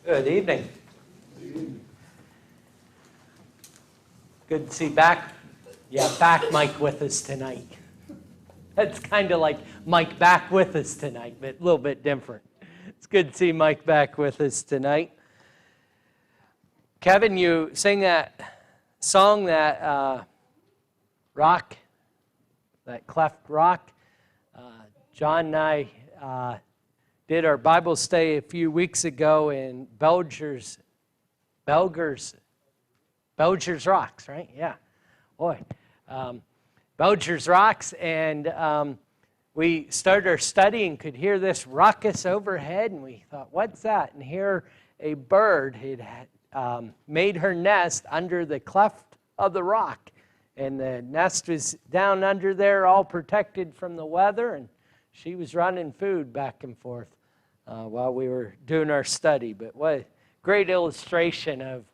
Good evening. Good to see back Mike with us tonight. That's kind of like Mike back with us tonight, but a little bit different. It's good to see Mike back with us tonight. Kevin, you sang that song, that rock, that cleft rock. John and I did our Bible study a few weeks ago in Belger's Rocks, right? Yeah. Boy. Belger's Rocks, and we started our study and could hear this ruckus overhead, and we thought, what's that? And here a bird had made her nest under the cleft of the rock, and the nest was down under there, all protected from the weather, and she was running food back and forth while we were doing our study. But what a great illustration of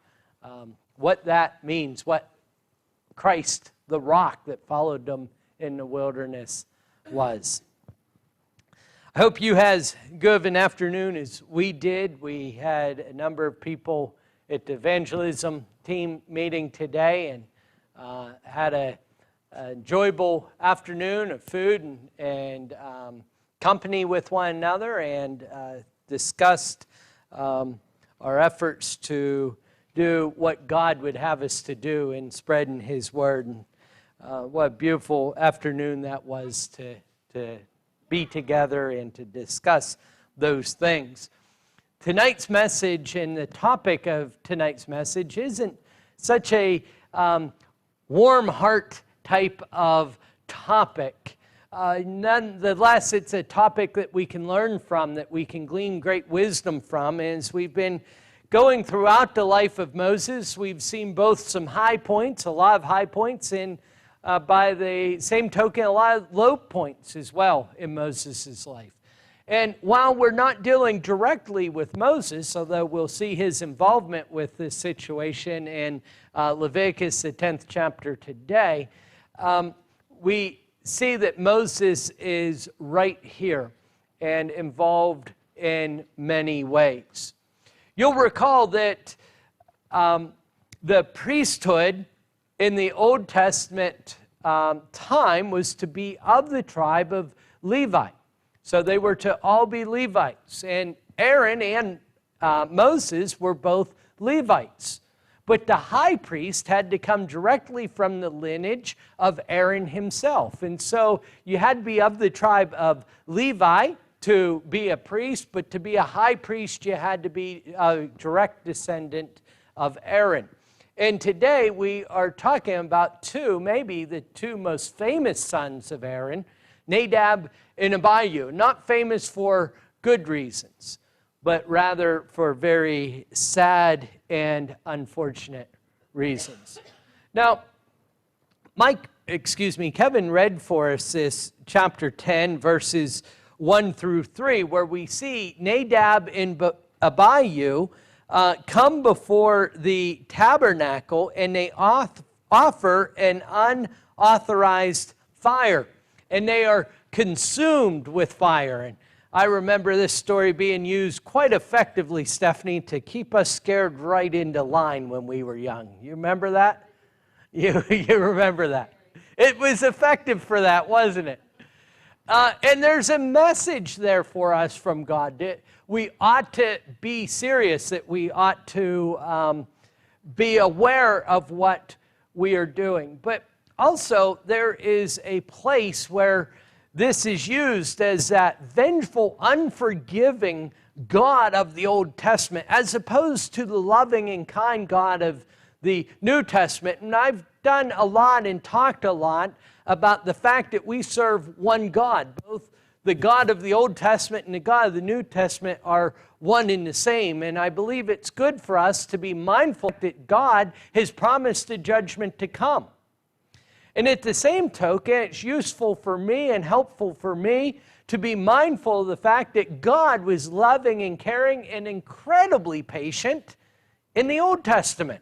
what that means, what Christ, the rock that followed them in the wilderness, was. I hope you had as good of an afternoon as we did. We had a number of people at the evangelism team meeting today and had an enjoyable afternoon of food and company with one another, and discussed our efforts to do what God would have us to do in spreading His Word. And what a beautiful afternoon that was to be together and to discuss those things. Tonight's message and the topic of tonight's message isn't such a warm heart type of topic. Nonetheless, it's a topic that we can learn from, that we can glean great wisdom from. As we've been going throughout the life of Moses, we've seen both some high points, a lot of high points, and by the same token, a lot of low points as well in Moses' life. And while we're not dealing directly with Moses, although we'll see his involvement with this situation in Leviticus, the 10th chapter today, we see that Moses is right here and involved in many ways. You'll recall that the priesthood in the Old Testament time was to be of the tribe of Levi. So they were to all be Levites. And Aaron and Moses were both Levites. But the high priest had to come directly from the lineage of Aaron himself. And so you had to be of the tribe of Levi to be a priest, but to be a high priest, you had to be a direct descendant of Aaron. And today we are talking about maybe the two most famous sons of Aaron, Nadab and Abihu. Not famous for good reasons, but rather for very sad and unfortunate reasons. Now, Kevin read for us this chapter 10, verses 1 through 3, where we see Nadab and Abihu come before the tabernacle, and they offer an unauthorized fire, and they are consumed with fire. And I remember this story being used quite effectively, Stephanie, to keep us scared right into line when we were young. You remember that? You remember that. It was effective for that, wasn't it? And there's a message there for us from God that we ought to be serious, that we ought to be aware of what we are doing. But also, there is a place where this is used as that vengeful, unforgiving God of the Old Testament, as opposed to the loving and kind God of the New Testament. And I've done a lot and talked a lot about the fact that we serve one God. Both the God of the Old Testament and the God of the New Testament are one and the same. And I believe it's good for us to be mindful that God has promised the judgment to come. And at the same token, it's useful for me and helpful for me to be mindful of the fact that God was loving and caring and incredibly patient in the Old Testament.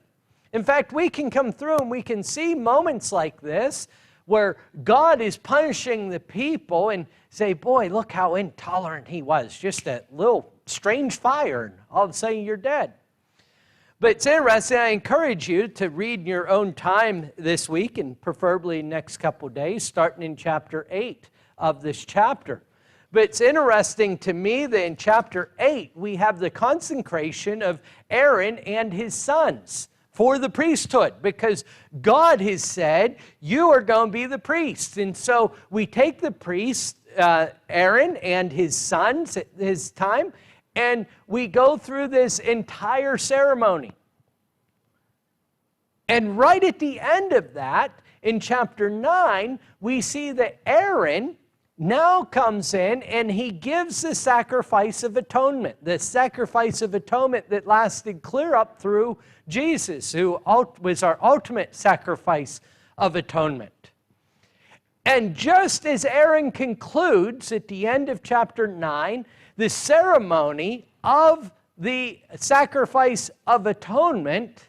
In fact, we can come through and we can see moments like this where God is punishing the people and say, boy, look how intolerant he was. Just a little strange fire, and all of a sudden you're dead. But it's interesting. I encourage you to read in your own time this week, and preferably next couple days, starting in chapter 8 of this chapter. But it's interesting to me that in chapter 8, we have the consecration of Aaron and his sons for the priesthood, because God has said, you are going to be the priests. And so we take the priest, Aaron and his sons at his time, and we go through this entire ceremony. And right at the end of that, in chapter 9, we see that Aaron now comes in and he gives the sacrifice of atonement. The sacrifice of atonement that lasted clear up through Jesus, who was our ultimate sacrifice of atonement. And just as Aaron concludes at the end of chapter 9, the ceremony of the sacrifice of atonement,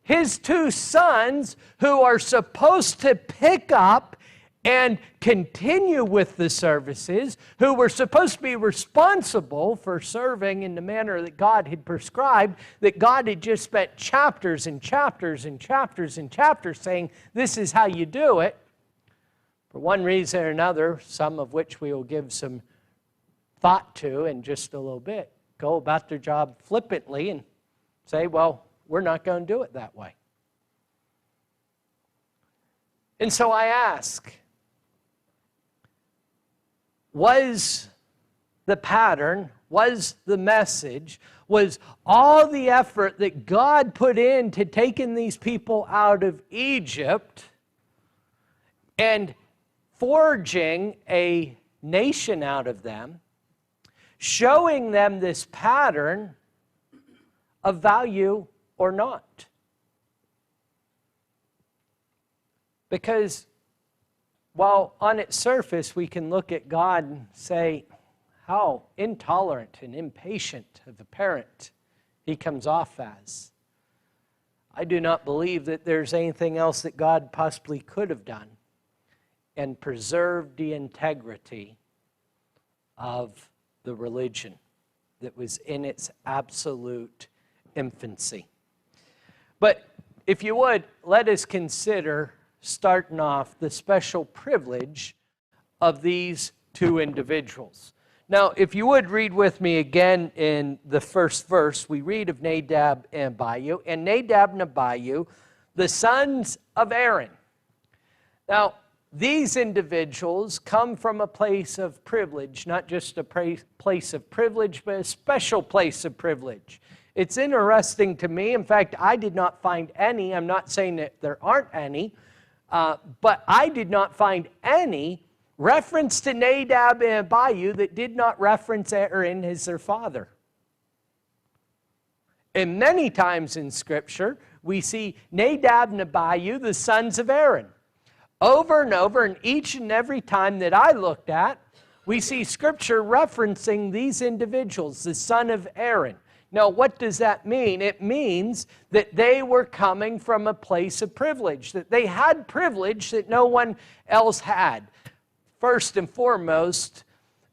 his two sons, who are supposed to pick up and continue with the services, who were supposed to be responsible for serving in the manner that God had prescribed, that God had just spent chapters and chapters and chapters and chapters saying, this is how you do it. For one reason or another, some of which we will give some thought to in just a little bit, go about their job flippantly and say, well, we're not going to do it that way. And so I ask, was the pattern, was the message, was all the effort that God put into taking these people out of Egypt and forging a nation out of them, showing them this pattern of value or not? Because while on its surface we can look at God and say, how intolerant and impatient of a parent he comes off as, I do not believe that there's anything else that God possibly could have done and preserved the integrity of the religion that was in its absolute infancy. But if you would, let us consider starting off the special privilege of these two individuals. Now, if you would read with me again in the first verse, we read of Nadab and Abihu, and Nadab and Abihu, the sons of Aaron. Now, these individuals come from a place of privilege, not just a place of privilege, but a special place of privilege. It's interesting to me. In fact, I did not find any. I'm not saying that there aren't any, but I did not find any reference to Nadab and Abihu that did not reference Aaron as their father. And many times in Scripture, we see Nadab and Abihu, the sons of Aaron. Over and over, and each and every time that I looked at, we see Scripture referencing these individuals, the son of Aaron. Now, what does that mean? It means that they were coming from a place of privilege, that they had privilege that no one else had. First and foremost,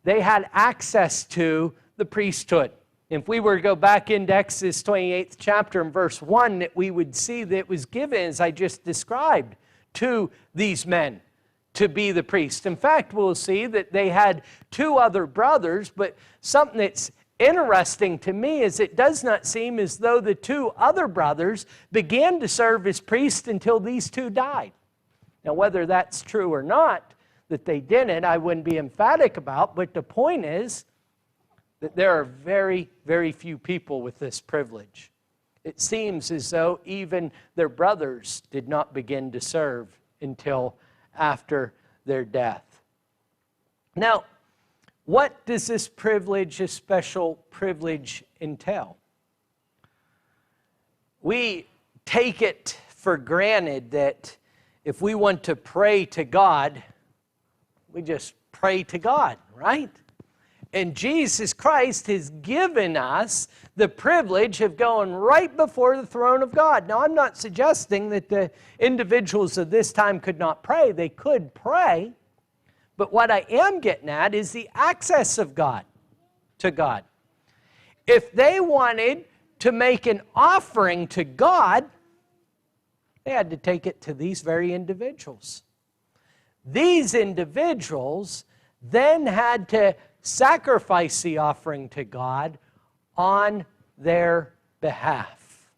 they had access to the priesthood. If we were to go back into Exodus 28th chapter and verse 1, that we would see that it was given, as I just described, to these men to be the priest. In fact, we'll see that they had two other brothers, but something that's interesting to me is it does not seem as though the two other brothers began to serve as priests until these two died. Now, whether that's true or not, that they didn't, I wouldn't be emphatic about, but the point is that there are very, very few people with this privilege. It seems as though even their brothers did not begin to serve until after their death. Now, what does this privilege, this special privilege, entail? We take it for granted that if we want to pray to God, we just pray to God, right? And Jesus Christ has given us the privilege of going right before the throne of God. Now, I'm not suggesting that the individuals of this time could not pray. They could pray. But what I am getting at is the access of God to God. If they wanted to make an offering to God, they had to take it to these very individuals. These individuals then had to sacrifice the offering to God on their behalf.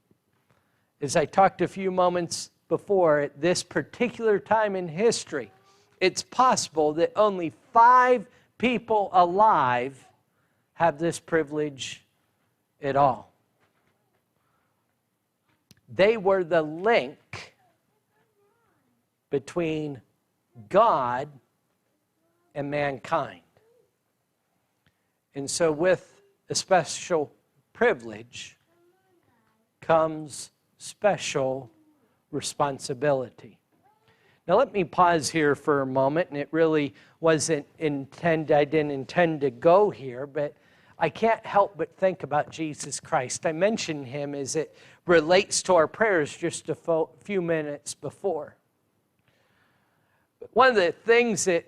As I talked a few moments before, at this particular time in history, it's possible that only 5 people alive have this privilege at all. They were the link between God and mankind. And so with a special privilege comes special responsibility. Now let me pause here for a moment, and it really wasn't intended, I didn't intend to go here, but I can't help but think about Jesus Christ. I mentioned him as it relates to our prayers just a few minutes before. But one of the things that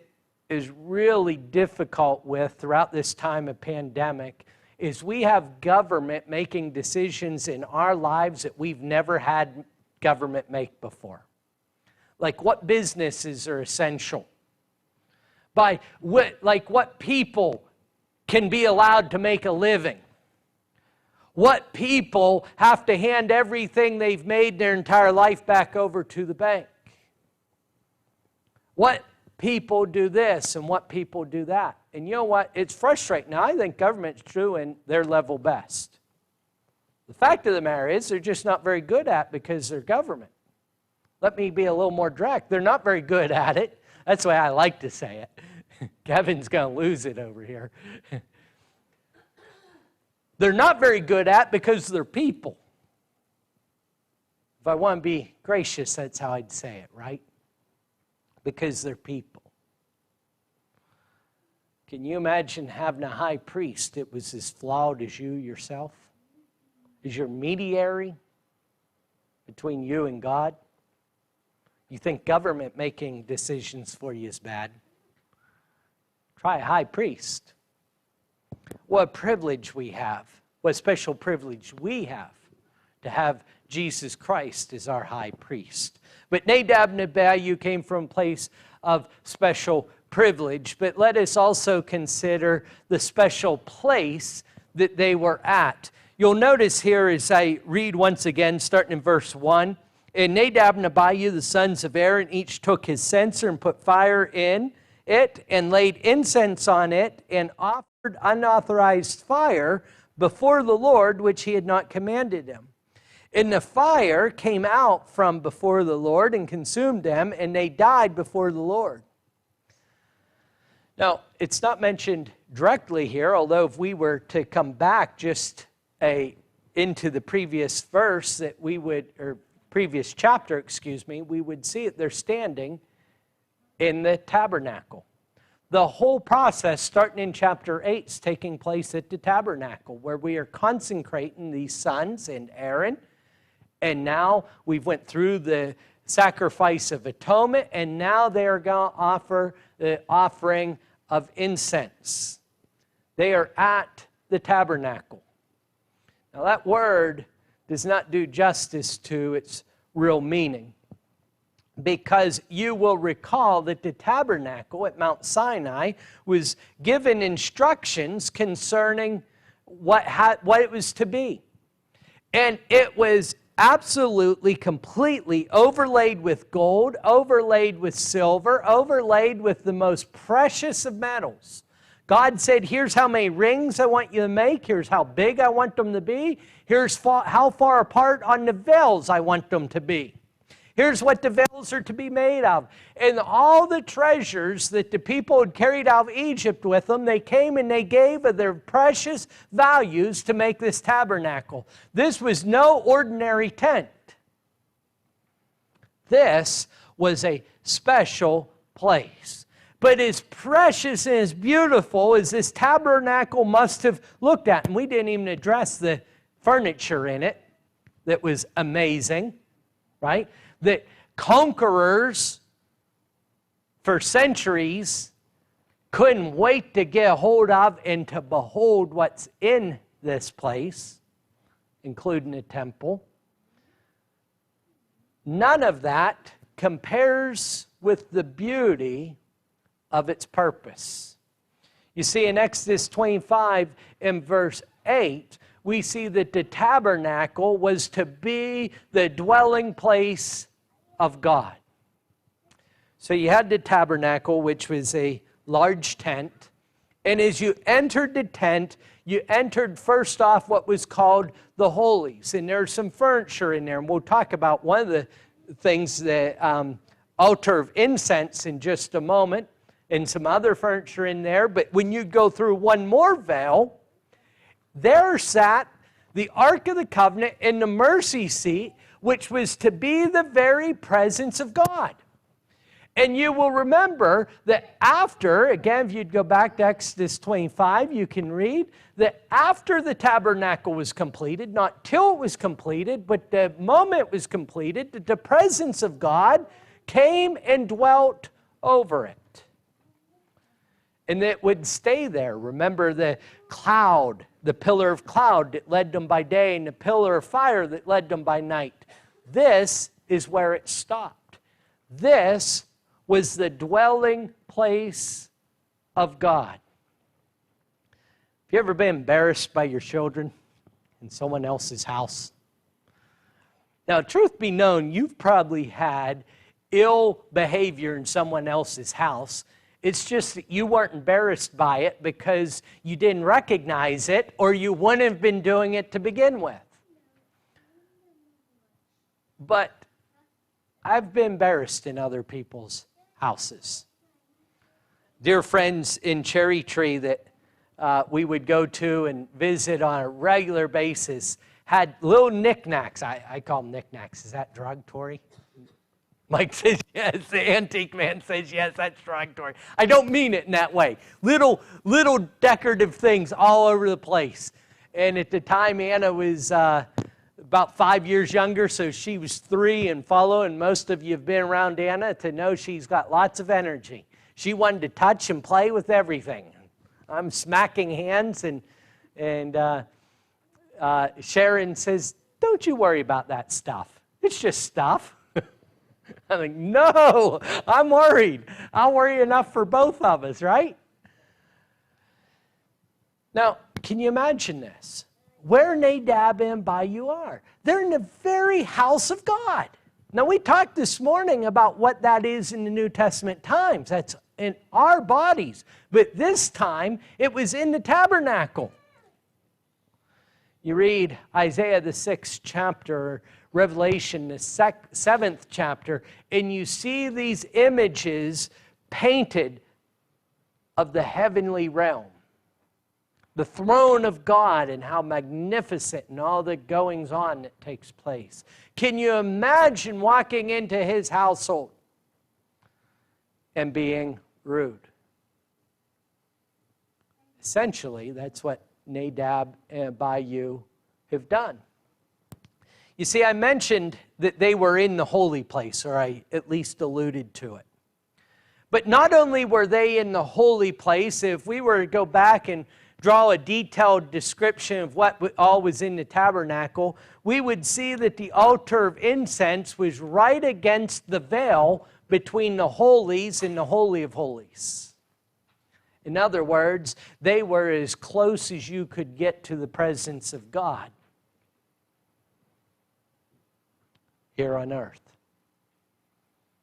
is really difficult with throughout this time of pandemic is we have government making decisions in our lives that we've never had government make before. Like what businesses are essential. What people can be allowed to make a living. What people have to hand everything they've made their entire life back over to the bank. What people do this and what people do that. And you know what? It's frustrating. Now, I think government's doing their level best. The fact of the matter is they're just not very good at it because they're government. Let me be a little more direct. They're not very good at it. That's the way I like to say it. Kevin's going to lose it over here. They're not very good at it because they're people. If I want to be gracious, that's how I'd say it, right? Because they're people. Can you imagine having a high priest that was as flawed as you yourself? As your mediator between you and God? You think government making decisions for you is bad? Try a high priest. What a privilege we have. What a special privilege we have to have Jesus Christ as our high priest. But Nadab and Abihu came from a place of special privilege. But let us also consider the special place that they were at. You'll notice here as I read once again, starting in verse 1, and Nadab and Abihu, the sons of Aaron, each took his censer and put fire in it and laid incense on it and offered unauthorized fire before the Lord, which he had not commanded him. And the fire came out from before the Lord and consumed them, and they died before the Lord. Now, it's not mentioned directly here, although if we were to come back just into the previous verse that we would, or previous chapter, we would see it. They're standing in the tabernacle. The whole process, starting in chapter 8, is taking place at the tabernacle, where we are consecrating these sons and Aaron. And now we've went through the sacrifice of atonement, and now they are going to offer the offering of incense. They are at the tabernacle. Now that word does not do justice to its real meaning, because you will recall that the tabernacle at Mount Sinai was given instructions concerning what it was to be. And it was absolutely, completely overlaid with gold, overlaid with silver, overlaid with the most precious of metals. God said, here's how many rings I want you to make. Here's how big I want them to be. Here's how far apart on the veils I want them to be. Here's what the veils are to be made of. And all the treasures that the people had carried out of Egypt with them, they came and they gave of their precious values to make this tabernacle. This was no ordinary tent. This was a special place. But as precious and as beautiful as this tabernacle must have looked at, and we didn't even address the furniture in it that was amazing, right? That conquerors for centuries couldn't wait to get a hold of and to behold what's in this place, including the temple. None of that compares with the beauty of its purpose. You see, in Exodus 25 in verse 8, we see that the tabernacle was to be the dwelling place of God. So you had the tabernacle, which was a large tent. And as you entered the tent, you entered first off what was called the holies. And there's some furniture in there. And we'll talk about one of the things, the altar of incense, in just a moment. And some other furniture in there. But when you go through one more veil, there sat the Ark of the Covenant and the mercy seat, which was to be the very presence of God. And you will remember that after, again, if you'd go back to Exodus 25, you can read that after the tabernacle was completed, not till it was completed, but the moment it was completed, that the presence of God came and dwelt over it. And it would stay there. Remember the cloud, the pillar of cloud that led them by day and the pillar of fire that led them by night. This is where it stopped. This was the dwelling place of God. Have you ever been embarrassed by your children in someone else's house? Now, truth be known, you've probably had ill behavior in someone else's house. It's just that you weren't embarrassed by it because you didn't recognize it, or you wouldn't have been doing it to begin with. But I've been embarrassed in other people's houses. Dear friends in Cherry Tree that we would go to and visit on a regular basis had little knickknacks. I call them knickknacks. Is that derogatory? Mike says yes. The antique man says yes, that's derogatory. I don't mean it in that way. Little decorative things all over the place. And at the time, Anna was about 5 years younger, so she was 3 and follow. And most of you have been around Anna to know she's got lots of energy. She wanted to touch and play with everything. I'm smacking hands, and Sharon says, "Don't you worry about that stuff. It's just stuff." I'm like, no, I'm worried. I'll worry enough for both of us, right? Now, can you imagine this? Where Nadab and Abihu are. They're in the very house of God. Now, we talked this morning about what that is in the New Testament times. That's in our bodies. But this time, it was in the tabernacle. You read Isaiah, the 6th chapter, Revelation, the 7th chapter, and you see these images painted of the heavenly realm. The throne of God and how magnificent and all the goings on that takes place. Can you imagine walking into his household and being rude? Essentially, that's what Nadab and Abihu have done. You see, I mentioned that they were in the holy place, or I at least alluded to it. But not only were they in the holy place, if we were to go back and draw a detailed description of what all was in the tabernacle, we would see that the altar of incense was right against the veil between the holies and the Holy of Holies. In other words, they were as close as you could get to the presence of God here on earth.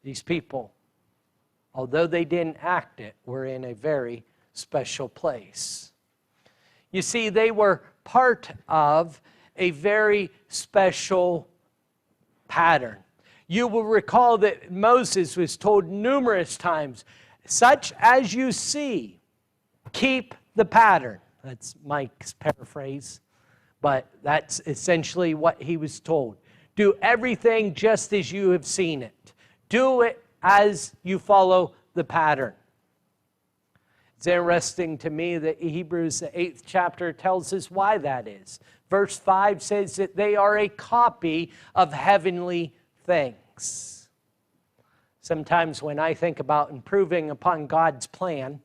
These people, although they didn't act it, were in a very special place. You see, they were part of a very special pattern. You will recall that Moses was told numerous times, "Such as you see, keep the pattern." That's Mike's paraphrase, but that's essentially what he was told. Do everything just as you have seen it. Do it as you follow the pattern. It's interesting to me that Hebrews, the 8th chapter, tells us why that is. Verse 5 says that they are a copy of heavenly things. Sometimes when I think about improving upon God's plan,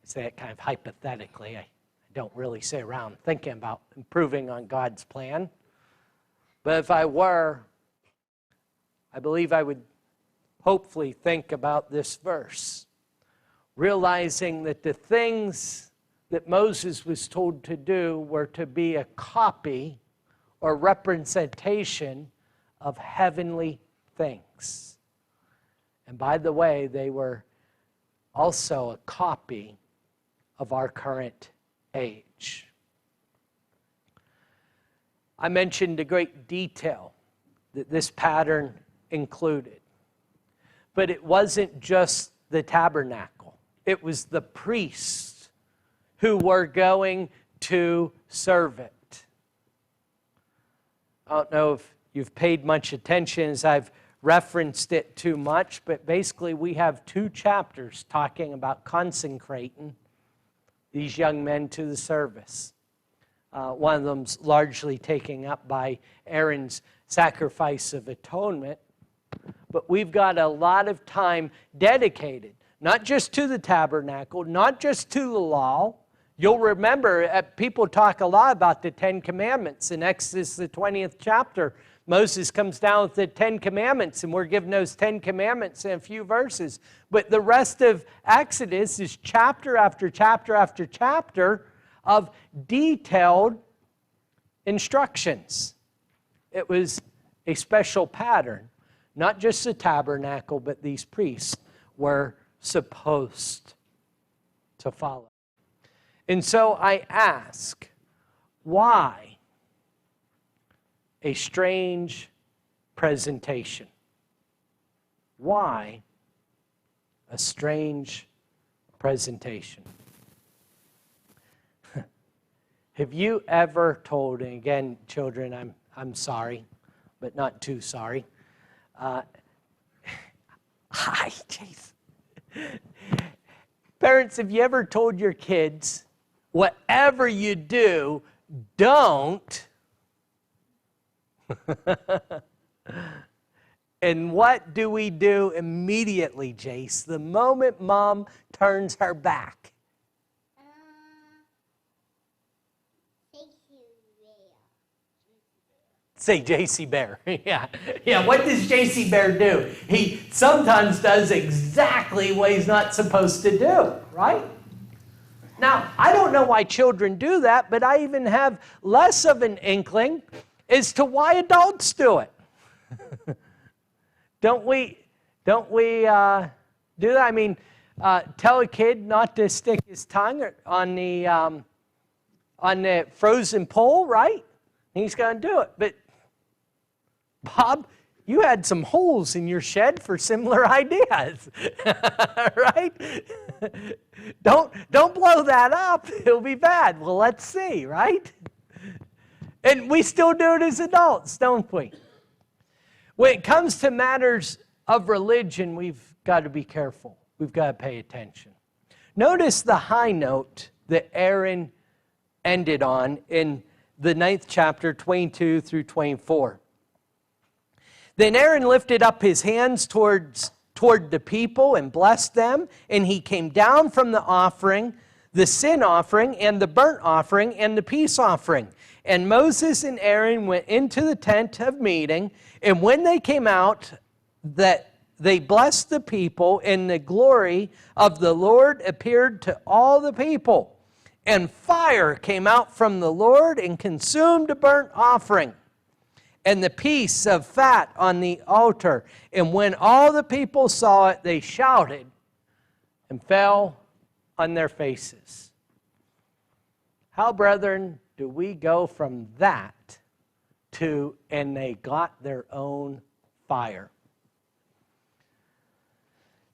I say it kind of hypothetically. I don't really sit around thinking about improving on God's plan. But if I were, I believe I would hopefully think about this verse, realizing that the things that Moses was told to do were to be a copy or representation of heavenly things. And by the way, they were also a copy of our current age. I mentioned a great detail that this pattern included. But it wasn't just the tabernacle. It was the priests who were going to serve it. I don't know if you've paid much attention as I've referenced it too much, but basically we have 2 chapters talking about consecrating these young men to the service. One of them's largely taken up by Aaron's sacrifice of atonement, but we've got a lot of time dedicated, not just to the tabernacle, not just to the law. You'll remember, people talk a lot about the 10 Commandments. In Exodus, the 20th chapter, Moses comes down with the 10 Commandments, and we're given those 10 Commandments in a few verses. But the rest of Exodus is chapter after chapter after chapter of detailed instructions. It was a special pattern. Not just the tabernacle, but these priests were supposed to follow. And so I ask, why a strange presentation? Why a strange presentation? Have you ever told, and again, children, I'm sorry, but not too sorry. Hi, Jason. Parents, have you ever told your kids, whatever you do, don't? And what do we do immediately, Jace? The moment Mom turns her back. Say JC Bear. Yeah. What does JC Bear do? He sometimes does exactly what he's not supposed to do, right? Now, I don't know why children do that, but I even have less of an inkling as to why adults do it. Don't we do that? I mean, tell a kid not to stick his tongue on the frozen pole, right? He's going to do it. But Bob, you had some holes in your shed for similar ideas, right? Don't blow that up. It'll be bad. Well, let's see, right? And we still do it as adults, don't we? When it comes to matters of religion, we've got to be careful. We've got to pay attention. Notice the high note that Aaron ended on in the 9th chapter, 22 through 24. Then Aaron lifted up his hands toward the people and blessed them, and he came down from the offering, the sin offering, and the burnt offering, and the peace offering. And Moses and Aaron went into the tent of meeting, and when they came out, that they blessed the people, and the glory of the Lord appeared to all the people. And fire came out from the Lord and consumed the burnt offering and the piece of fat on the altar. And when all the people saw it, they shouted and fell on their faces. How, brethren, do we go from that to, and they got their own fire?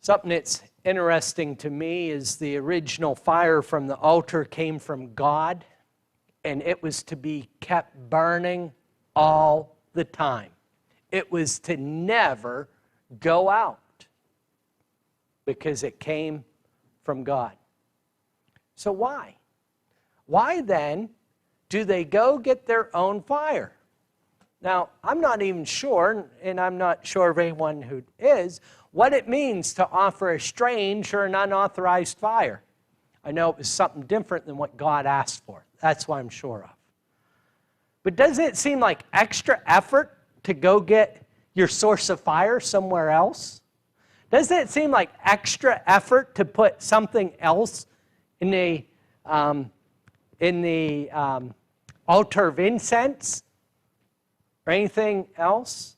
Something that's interesting to me is the original fire from the altar came from God, and it was to be kept burning all the time. It was to never go out because it came from God. So why? Why then do they go get their own fire? Now, I'm not even sure, and I'm not sure of anyone who is, what it means to offer a strange or an unauthorized fire. I know it was something different than what God asked for. That's what I'm sure of. But doesn't it seem like extra effort to go get your source of fire somewhere else? Doesn't it seem like extra effort to put something else in the altar of incense or anything else?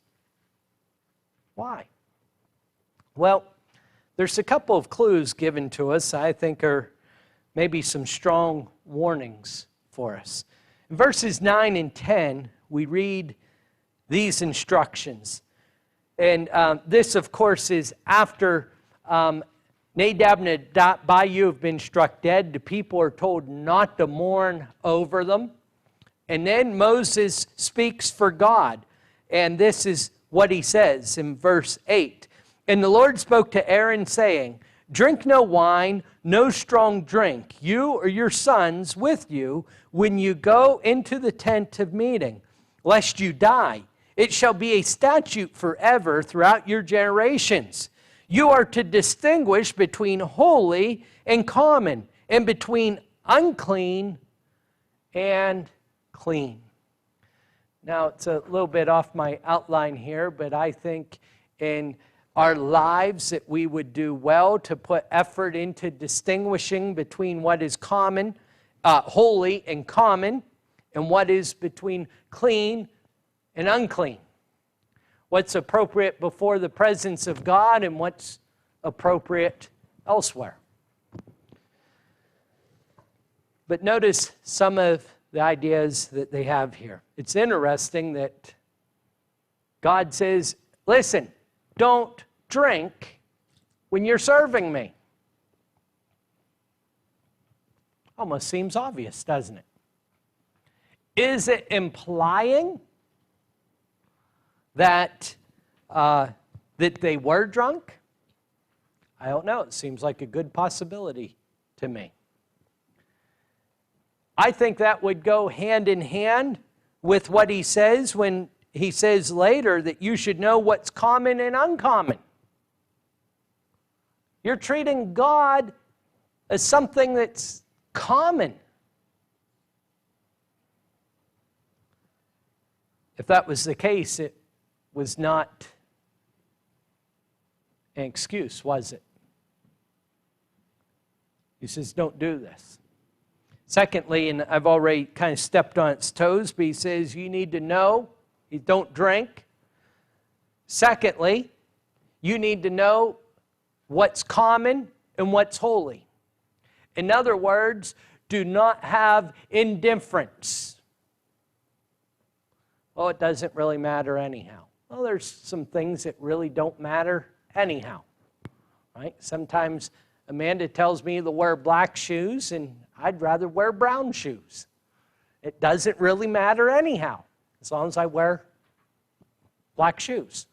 Why? Well, there's a couple of clues given to us I think are maybe some strong warnings for us. In verses 9 and 10, we read these instructions. And this, of course, is after Nadab and Abihu have been struck dead. The people are told not to mourn over them. And then Moses speaks for God. And this is what he says in verse 8. And the Lord spoke to Aaron, saying, drink no wine, no strong drink, you or your sons with you, when you go into the tent of meeting, lest you die. It shall be a statute forever throughout your generations. You are to distinguish between holy and common, and between unclean and clean. Now, it's a little bit off my outline here, but I think in our lives that we would do well to put effort into distinguishing between what is common, holy and common, and what is between clean and unclean. What's appropriate before the presence of God and what's appropriate elsewhere. But notice some of the ideas that they have here. It's interesting that God says, listen, don't drink when you're serving me. Almost seems obvious, doesn't it? Is it implying that they were drunk? I don't know. It seems like a good possibility to me. I think that would go hand in hand with what he says when he says later that you should know what's common and uncommon. You're treating God as something that's common. If that was the case, it was not an excuse, was it? He says, don't do this. Secondly, and I've already kind of stepped on its toes, but he says you need to know, you don't drink. Secondly, you need to know what's common and what's holy. In other words, do not have indifference. Oh, it doesn't really matter anyhow. Well, there's some things that really don't matter anyhow, right? Sometimes Amanda tells me to wear black shoes, and I'd rather wear brown shoes. It doesn't really matter anyhow, as long as I wear black shoes.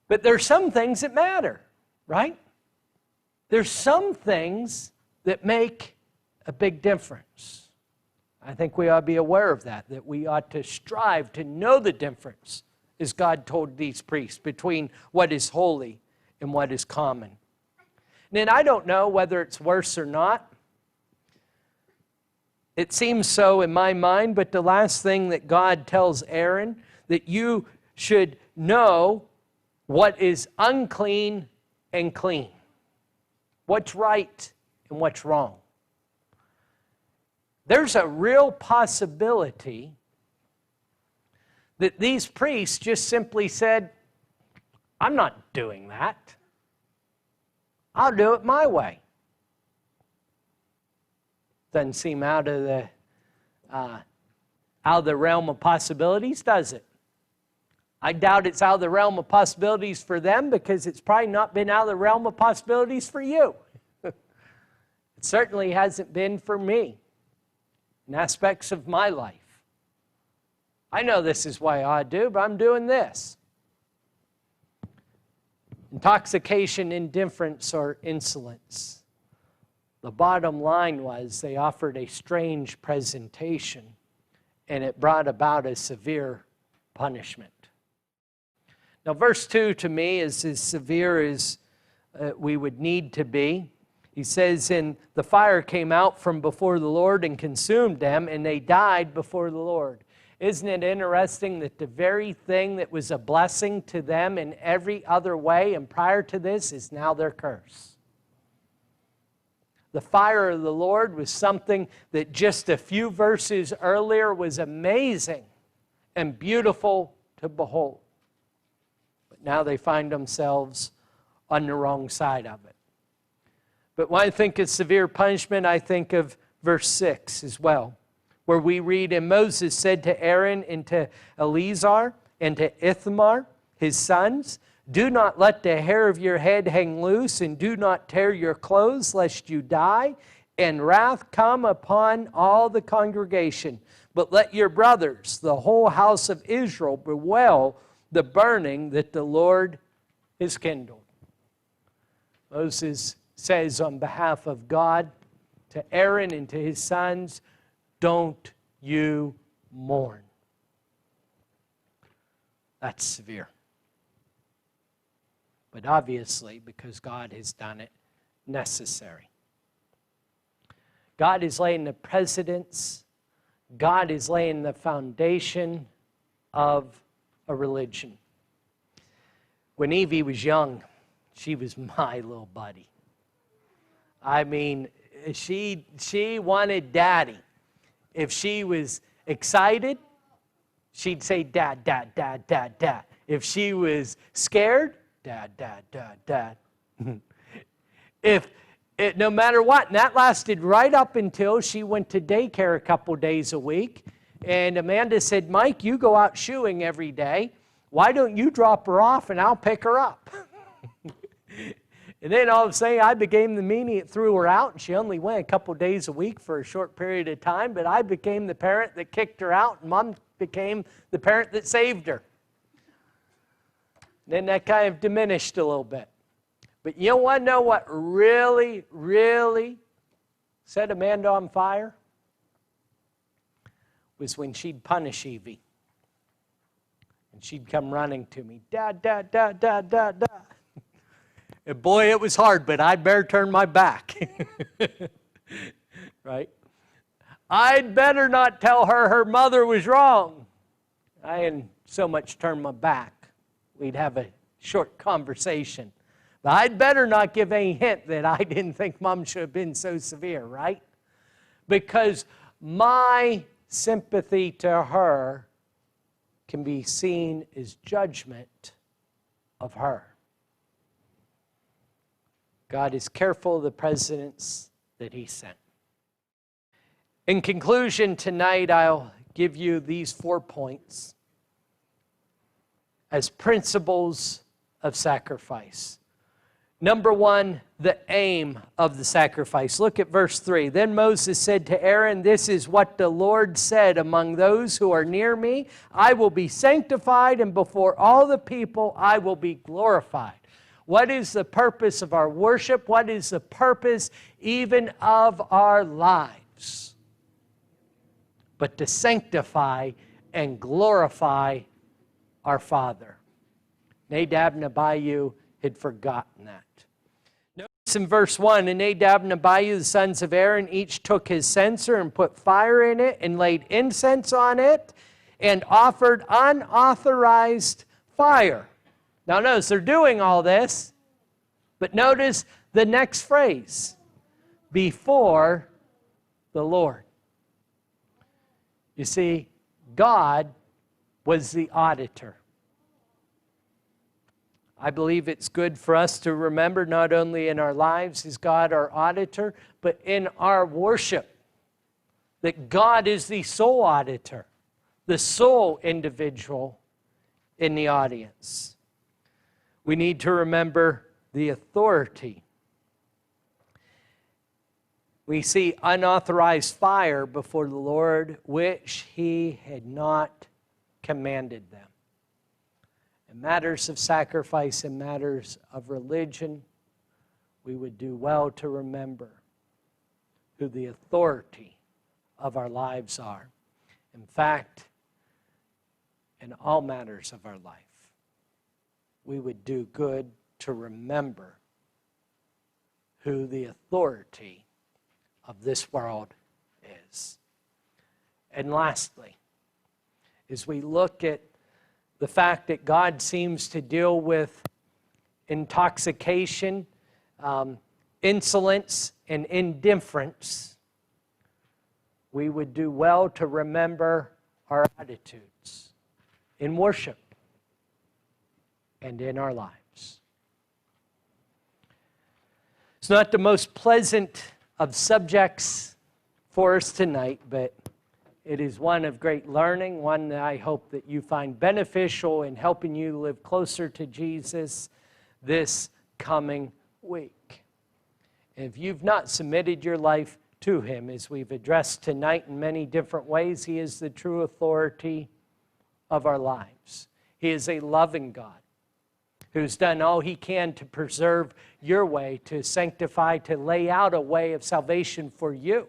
But there's some things that matter, right? There's some things that make a big difference. I think we ought to be aware of that we ought to strive to know the difference, as God told these priests, between what is holy and what is common. And I don't know whether it's worse or not. It seems so in my mind, but the last thing that God tells Aaron, that you should know what is unclean and clean. What's right and what's wrong. There's a real possibility that these priests just simply said, I'm not doing that. I'll do it my way. Doesn't seem out of the realm of possibilities, does it? I doubt it's out of the realm of possibilities for them, because it's probably not been out of the realm of possibilities for you. It certainly hasn't been for me in aspects of my life. I know this is what I ought to do, but I'm doing this. Intoxication, indifference, or insolence. The bottom line was they offered a strange presentation, and it brought about a severe punishment. Now, verse 2 to me is as severe as we would need to be. He says, and the fire came out from before the Lord and consumed them, and they died before the Lord. Isn't it interesting that the very thing that was a blessing to them in every other way and prior to this is now their curse? The fire of the Lord was something that just a few verses earlier was amazing and beautiful to behold. But now they find themselves on the wrong side of it. But when I think of severe punishment, I think of verse 6 as well, where we read, and Moses said to Aaron and to Eleazar and to Ithamar, his sons, do not let the hair of your head hang loose, and do not tear your clothes, lest you die, and wrath come upon all the congregation. But let your brothers, the whole house of Israel, bewail the burning that the Lord has kindled. Moses says on behalf of God to Aaron and to his sons, don't you mourn. That's severe. But obviously, because God has done it, necessary. God is laying the precedence. God is laying the foundation of a religion. When Evie was young, she was my little buddy. I mean, she wanted Daddy. If she was excited, she'd say, Dad, Dad, Dad, Dad, Dad. If she was scared, Dad, Dad, Dad, Dad. No matter what, and that lasted right up until she went to daycare a couple days a week. And Amanda said, Mike, you go out shoeing every day. Why don't you drop her off and I'll pick her up? And then all of a sudden, I became the meanie that threw her out, and she only went a couple days a week for a short period of time, but I became the parent that kicked her out, and Mom became the parent that saved her. Then that kind of diminished a little bit. But you want to know what really, really set Amanda on fire? Was when she'd punish Evie. And she'd come running to me, Dad, Dad, Dad, Dad, Dad, Dad. And boy, it was hard, but I'd better turn my back. Right? I'd better not tell her mother was wrong. I hadn't so much turn my back. We'd have a short conversation. But I'd better not give any hint that I didn't think Mom should have been so severe, right? Because my sympathy to her can be seen as judgment of her. God is careful of the presidents that He sent. In conclusion, tonight I'll give you these 4 points as principles of sacrifice. Number 1, the aim of the sacrifice. Look at verse 3. Then Moses said to Aaron, this is what the Lord said, among those who are near me, I will be sanctified, and before all the people I will be glorified. What is the purpose of our worship? What is the purpose even of our lives? But to sanctify and glorify our Father. Nadab and Abihu had forgotten that. Notice in verse 1, and Nadab and Abihu, the sons of Aaron, each took his censer and put fire in it and laid incense on it and offered unauthorized fire. Now notice, they're doing all this, but notice the next phrase, before the Lord. You see, God was the auditor. I believe it's good for us to remember not only in our lives is God our auditor, but in our worship, that God is the sole auditor, the sole individual in the audience. We need to remember the authority. We see unauthorized fire before the Lord, which He had not commanded them. in matters of sacrifice, in matters of religion, we would do well to remember who the authority of our lives are. In fact, in all matters of our life, we would do good to remember who the authority of this world is. And lastly, as we look at the fact that God seems to deal with intoxication, insolence, and indifference, we would do well to remember our attitudes in worship and in our lives. It's not the most pleasant of subjects for us tonight, but it is one of great learning, one that I hope that you find beneficial in helping you live closer to Jesus this coming week. If you've not submitted your life to Him, as we've addressed tonight in many different ways, He is the true authority of our lives. He is a loving God who's done all He can to preserve your way, to sanctify, to lay out a way of salvation for you.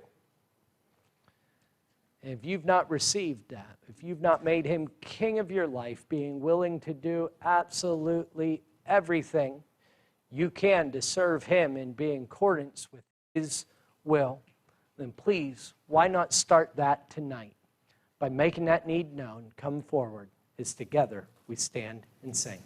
And if you've not received that, if you've not made Him King of your life, being willing to do absolutely everything you can to serve Him and be in accordance with His will, then please, why not start that tonight by making that need known? Come forward as together we stand and sing.